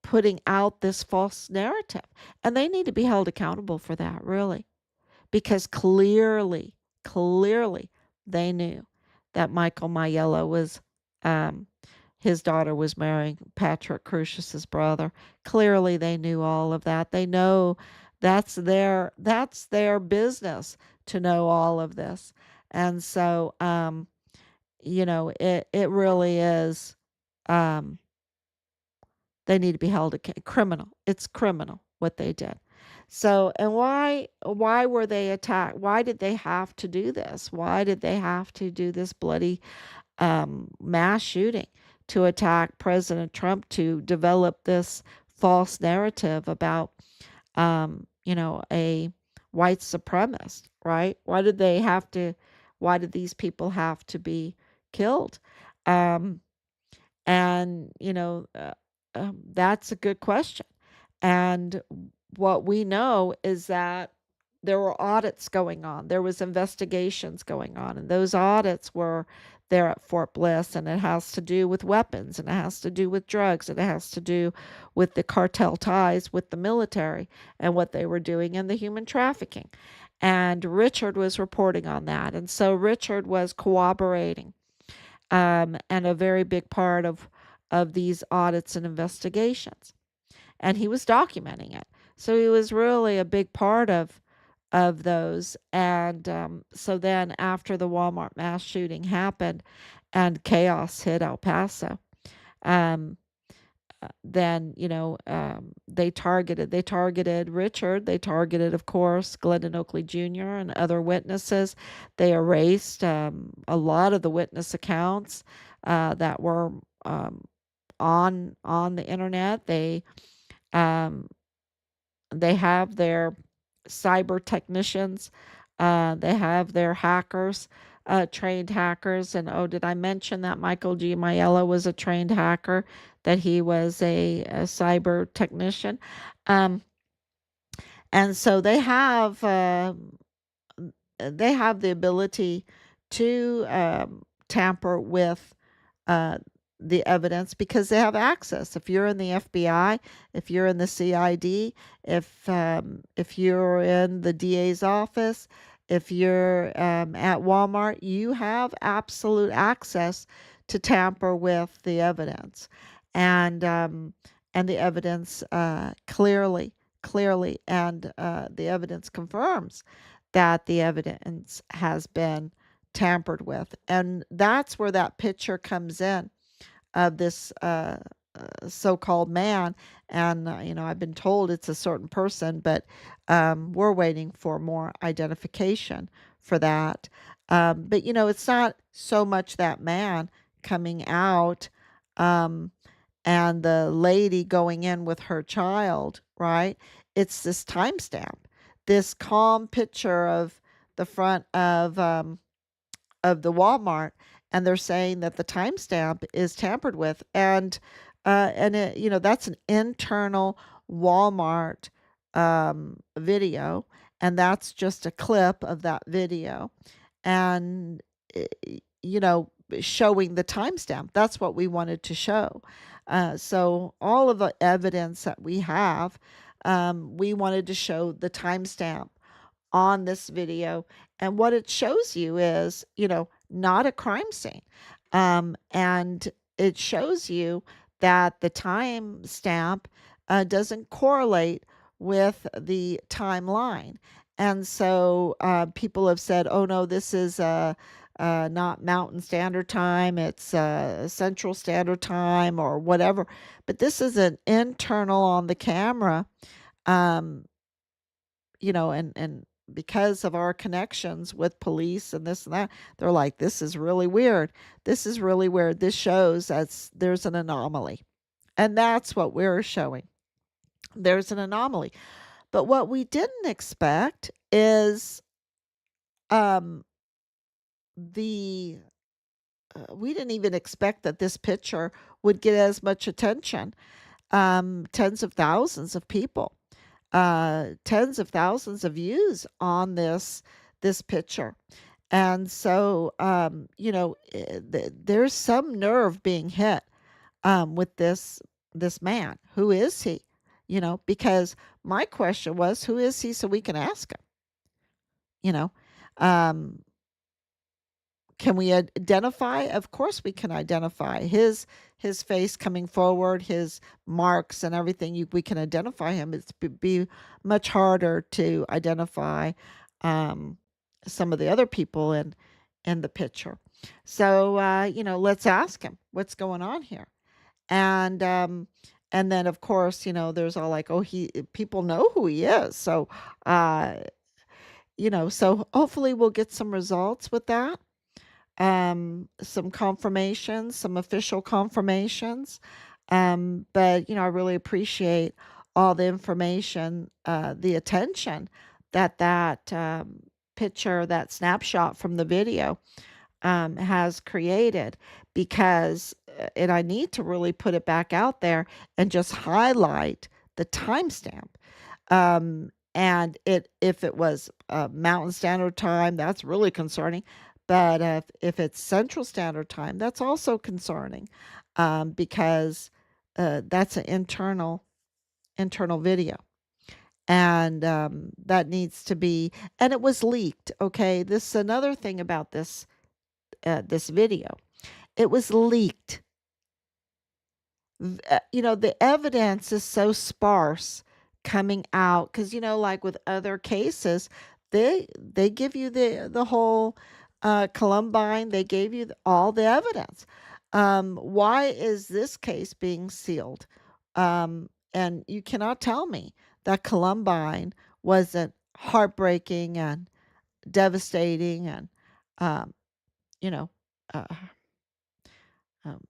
putting out this false narrative. And they need to be held accountable for that, really, because clearly, they knew that Michael Maiello was, um, his daughter was marrying Patrick Crucius's brother. Clearly, they knew all of that. They know that's their business to know all of this, and so it really is. Um, they need to be held criminal. It's criminal what they did. So, and why were they attacked? Why did they have to do this? Why did they have to do this bloody mass shooting to attack President Trump, to develop this false narrative about a white supremacist, right? Why did these people have to be killed? Um, and, that's a good question. And what we know is that there were audits going on, there was investigations going on, and those audits were there at Fort Bliss, and it has to do with weapons, and it has to do with drugs, and it has to do with the cartel ties with the military and what they were doing in the human trafficking. And Richard was reporting on that. And so Richard was cooperating, and a very big part of these audits and investigations. And he was documenting it, so he was really a big part of those. And so then, after the Walmart mass shooting happened, and chaos hit El Paso, um, then they targeted Richard. They targeted, of course, Glendon Oakley Jr. and other witnesses. They erased a lot of the witness accounts that were on the internet. Um, they have their cyber technicians. They have their hackers, trained hackers. And oh, did I mention that Michael G. Maiello was a trained hacker? That he was a cyber technician. Um, and so they have the ability to tamper with uh, the evidence, because they have access. If you're in the FBI, if you're in the CID, if you're in the DA's office, if you're at Walmart, you have absolute access to tamper with the evidence, and the evidence clearly, and the evidence confirms that the evidence has been tampered with. And that's where that picture comes in of this so-called man. And I've been told it's a certain person, but we're waiting for more identification for that. But it's not so much that man coming out, um, and the lady going in with her child, right? It's this timestamp, this calm picture of the front of the Walmart, and they're saying that the timestamp is tampered with, and it, that's an internal Walmart video, and that's just a clip of that video, and eh, you know showing the timestamp. That's what we wanted to show. So all of the evidence that we have, we wanted to show the timestamp on this video. And what it shows you is, not a crime scene. And it shows you that the time stamp doesn't correlate with the timeline. And so people have said, oh no, this is not Mountain Standard Time, it's Central Standard Time or whatever. But this is an internal on the camera, um, and because of our connections with police and this and that, they're like, this is really weird. This is really weird. This shows that there's an anomaly. And that's what we're showing. There's an anomaly. But what we didn't expect is um, the we didn't even expect that this picture would get as much attention. Tens of thousands of people, tens of thousands of views on this picture. And so, there's some nerve being hit with this man. Who is he? Because my question was, who is he, so we can ask him. You know, um, can we identify? Of course, we can identify his face coming forward, his marks and everything. We can identify him. It's be much harder to identify um, some of the other people in the picture. So let's ask him what's going on here. And then of course, there's all like, oh, he people know who he is. So uh, so hopefully we'll get some results with that, some confirmations, some official confirmations. But I really appreciate all the information, the attention that picture, that snapshot from the video has created, because and I need to really put it back out there and just highlight the timestamp. And if it was Mountain Standard Time, that's really concerning. But if it's Central Standard Time, that's also concerning, because that's an internal video, and that needs to be. And it was leaked. Okay, this is another thing about this video. It was leaked. The evidence is so sparse coming out, because like with other cases, they give you the whole Columbine. They gave you all the evidence. Why is this case being sealed? And you cannot tell me that Columbine wasn't heartbreaking and devastating and um, you know uh, um,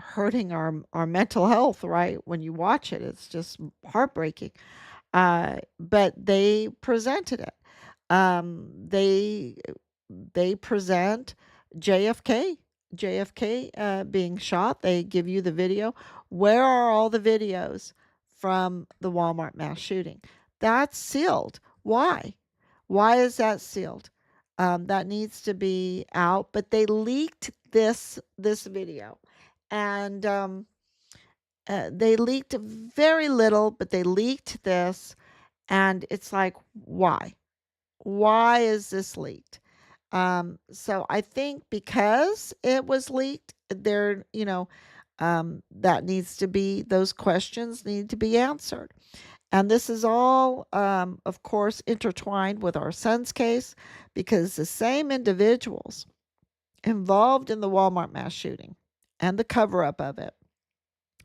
hurting our mental health, right? When you watch it, it's just heartbreaking. But they presented it. They present JFK, JFK being shot. They give you the video. Where are all the videos from the Walmart mass shooting? That's sealed. Why? Why is that sealed? That needs to be out. But they leaked this video, and they leaked very little, but they leaked this, and it's like, why? Why is this leaked? So I think because it was leaked, that needs to be, those questions need to be answered. And this is all, of course, intertwined with our son's case, because the same individuals involved in the Walmart mass shooting and the cover up of it,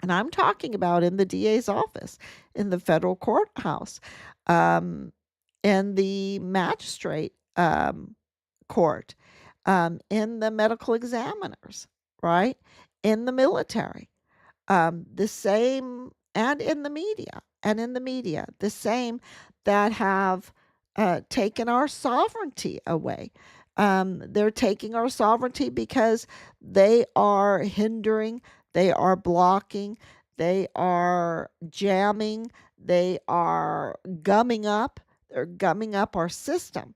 and I'm talking about in the DA's office, in the federal courthouse, um, in the magistrate court, in the medical examiners, right? In the military, the same, and in the media, the same, that have taken our sovereignty away. They're taking our sovereignty because they are hindering, they are blocking, they are jamming, they are gumming up, they're gumming up our system.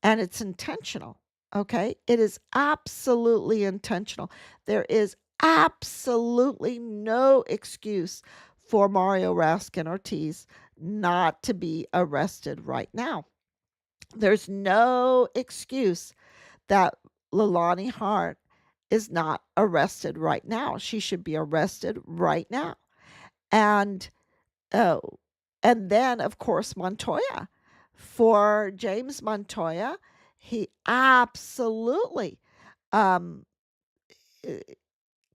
And it's intentional. Okay. It is absolutely intentional. There is absolutely no excuse for Mario Raskin Ortiz not to be arrested right now. There's no excuse that Leilani Hart is not arrested right now. She should be arrested right now. And oh, and then of course Montoya. For James Montoya, he absolutely um eh,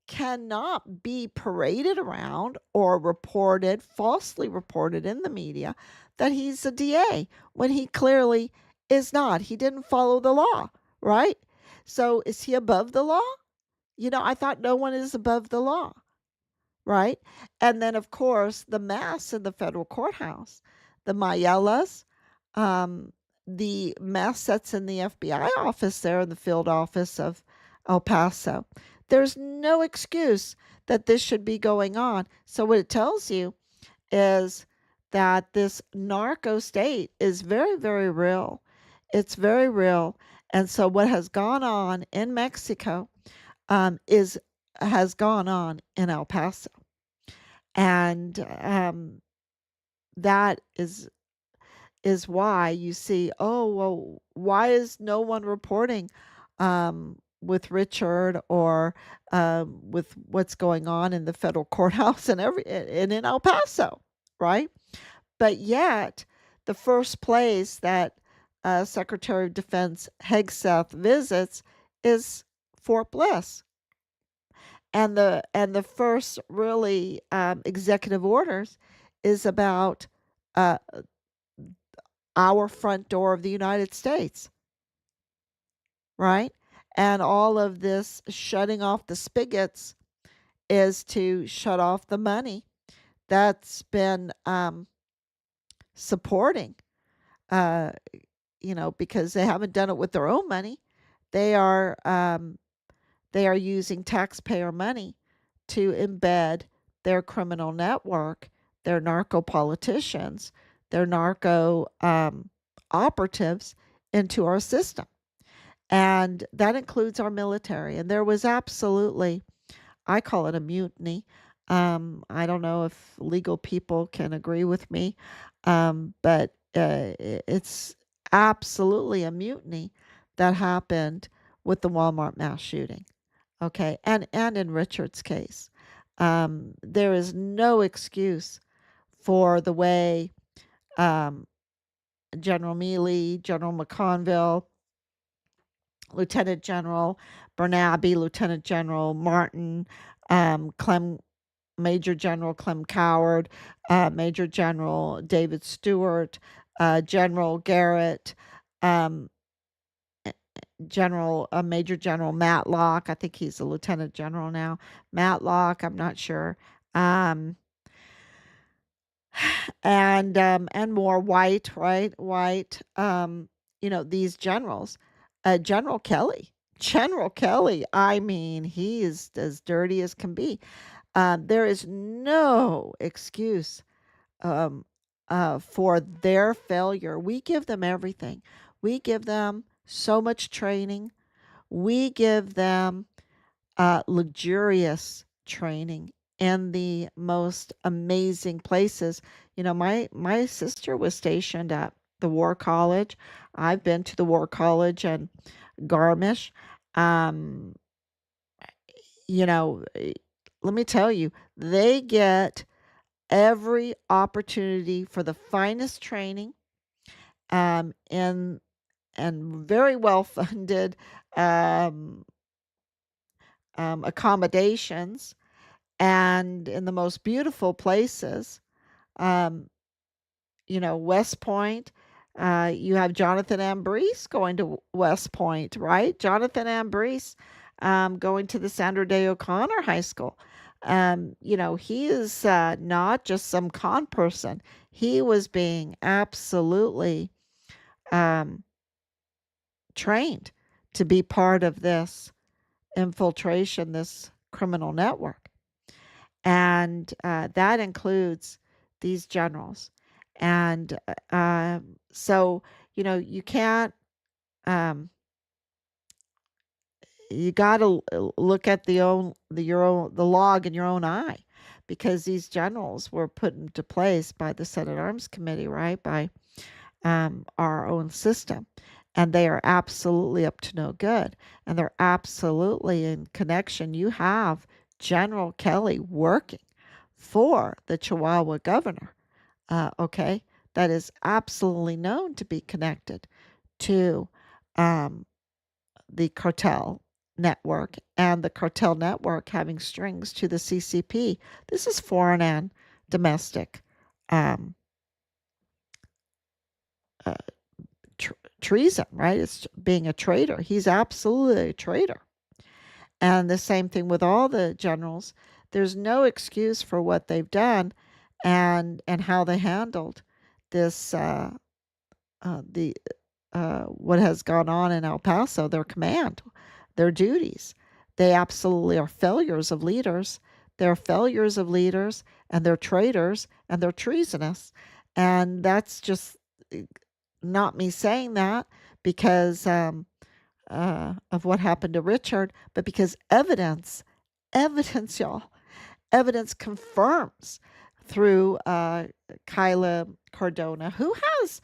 cannot be paraded around or reported, falsely reported in the media, that he's a DA when he clearly is not. He didn't follow the law, right? So is he above the law? I thought no one is above the law, right? And then, of course, the mess in the federal courthouse, the Mayellas, um, the mess that's in the FBI office there, in the field office of El Paso. There's no excuse that this should be going on. So, what it tells you is that this narco state is very, very real. It's very real. And so what has gone on in Mexico is has gone on in El Paso, and that is why you see, oh, well, why is no one reporting with Richard or with what's going on in the federal courthouse and in El Paso, right? But yet, the first place that Secretary of Defense Hegseth visits is Fort Bliss, and the first really executive orders is about uh, our front door of the United States, right? And all of this shutting off the spigots is to shut off the money that's been supporting, uh, because they haven't done it with their own money. They are they are using taxpayer money to embed their criminal network, their narco politicians, their narco operatives into our system. And that includes our military. And there was absolutely, I call it a mutiny. I don't know if legal people can agree with me, but it's absolutely a mutiny that happened with the Walmart mass shooting. Okay, and in Richard's case, there is no excuse for the way um, General Mealy, General McConville, Lieutenant General Bernabe, Lieutenant General Martin, Clem, Major General Clem Coward, Major General David Stewart, General Garrett, um, Major General Matlock. I think he's a Lieutenant General now. Matlock, I'm not sure. Um, and more White, right? White. These generals. General Kelly. General Kelly, I mean, he is as dirty as can be. There is no excuse um, for their failure. We give them everything. We give them so much training. We give them luxurious training in the most amazing places. My sister was stationed at the War College. I've been to the War College and Garmisch. Um, you know, eh, Let me tell you, they get every opportunity for the finest training in and very well funded um, accommodations and in the most beautiful places. Um, West Point. You have Jonathan Ambrose going to West Point, right? Jonathan Ambrose going to the Sandra Day O'Connor High School. He is not just some con person. He was being absolutely um, trained to be part of this infiltration, this criminal network. And that includes these generals. And so, you can't, um, you got to look at the log in your own eye, because these generals were put into place by the Senate Arms Committee, right? By our own system. And they are absolutely up to no good. And they're absolutely in connection. You have General Kelly working for the Chihuahua governor, okay, that is absolutely known to be connected to um, the cartel network, and the cartel network having strings to the CCP. This is foreign and domestic um, uh, treason, right? It's being a traitor. He's absolutely a traitor. And the same thing with all the generals. There's no excuse for what they've done and how they handled this the what has gone on in El Paso, their command, their duties. They absolutely are failures of leaders. They're failures of leaders, and they're traitors, and they're treasonous. And that's just not me saying that, because of what happened to Richard, but because evidence, y'all, evidence confirms through Kyla Cardona, who has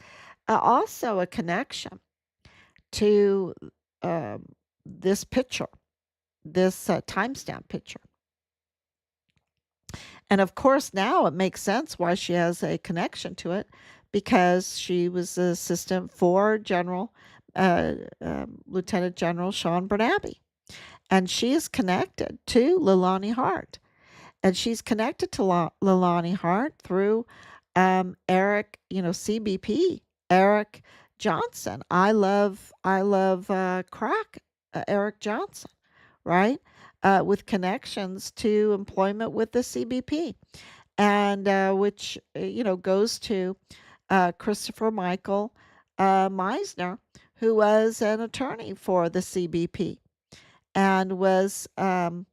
also a connection to um, this picture, this timestamp picture. And of course, now it makes sense why she has a connection to it, because she was the assistant for Lieutenant General Sean Bernabe. And she is connected to Leilani Hart. And she's connected to Leilani Hart through Eric, CBP, Eric Johnson. I love crack, Eric Johnson, right? With connections to employment with the CBP, and which goes to Christopher Michael Meissner, who was an attorney for the CBP and was um,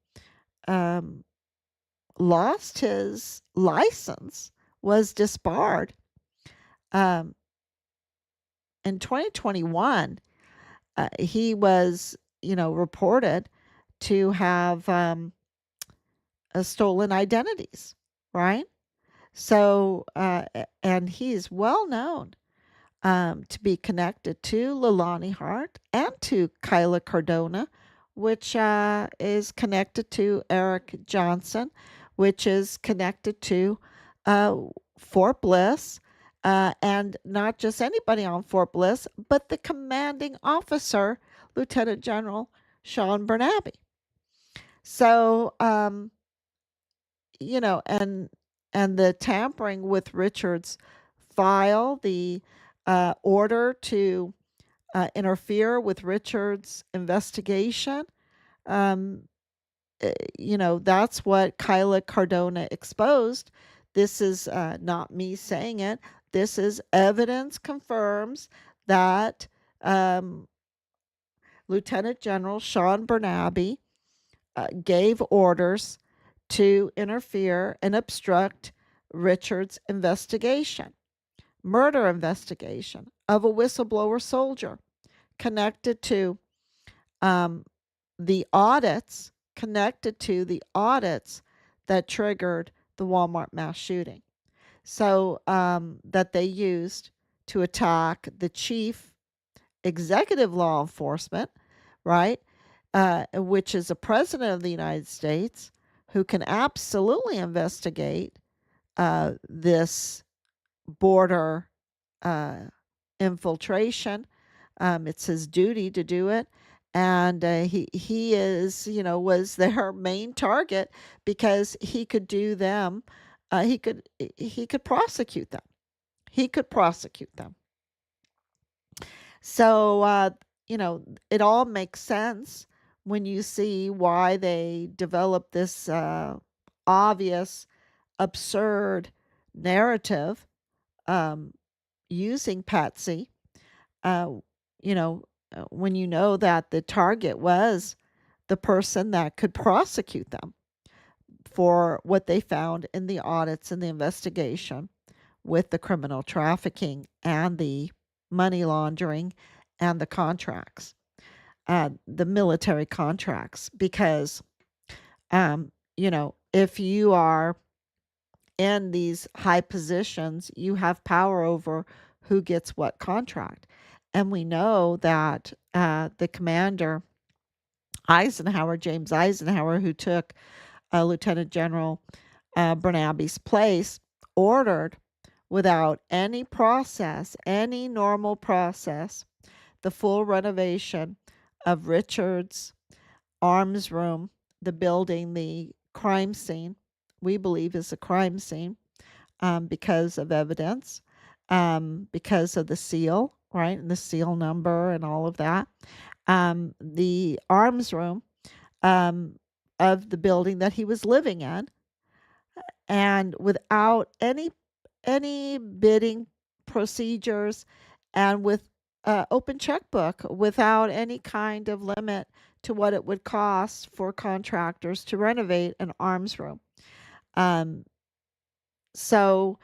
lost his license, was disbarred um, in 2021. He was, reported to have stolen identities, right? So, and he's well known to be connected to Leilani Hart and to Kyla Cardona, which is connected to Eric Johnson, which is connected to uh, Fort Bliss. And not just anybody on Fort Bliss, but the commanding officer, Lieutenant General Sean Bernabe. So, and the tampering with Richard's file, the order to interfere with Richard's investigation. Um, that's what Kyla Cardona exposed. This is not me saying it. This is evidence confirms that um, Lieutenant General Sean Bernabe gave orders to interfere and obstruct Richard's investigation, murder investigation of a whistleblower soldier connected to um, the audits that triggered the Walmart mass shooting. So that they used to attack the chief executive law enforcement, right? Which is the president of the United States, who can absolutely investigate this border uh, infiltration. It's his duty to do it. And he is, was their main target because he could do them. He could prosecute them. He could prosecute them. So, it all makes sense when you see why they developed this obvious, absurd narrative um, using Patsy. Uh, when you know that the target was the person that could prosecute them for what they found in the audits and the investigation with the criminal trafficking and the money laundering and the contracts, the military contracts. Because, if you are in these high positions, you have power over who gets what contract. And we know that the commander, Eisenhower, James Eisenhower, who took Lieutenant General Bernabe's place, ordered without any process, any normal process, the full renovation of Richard's arms room, the building, the crime scene, we believe is a crime scene because of evidence, because of the seal, right? And the seal number and all of that. The arms room um, of the building that he was living in, and without any bidding procedures, and with open checkbook, without any kind of limit to what it would cost for contractors to renovate an arms room. Um, so,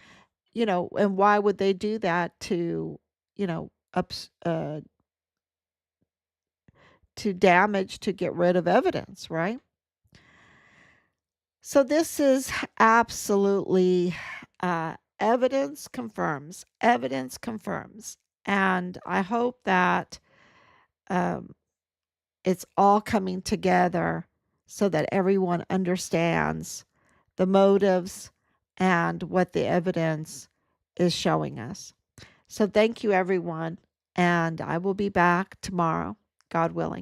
and why would they do that to, you know, ups, uh, to damage to get rid of evidence, right? So this is absolutely evidence confirms. And I hope that um, it's all coming together so that everyone understands the motives and what the evidence is showing us. So thank you, everyone. And I will be back tomorrow, God willing.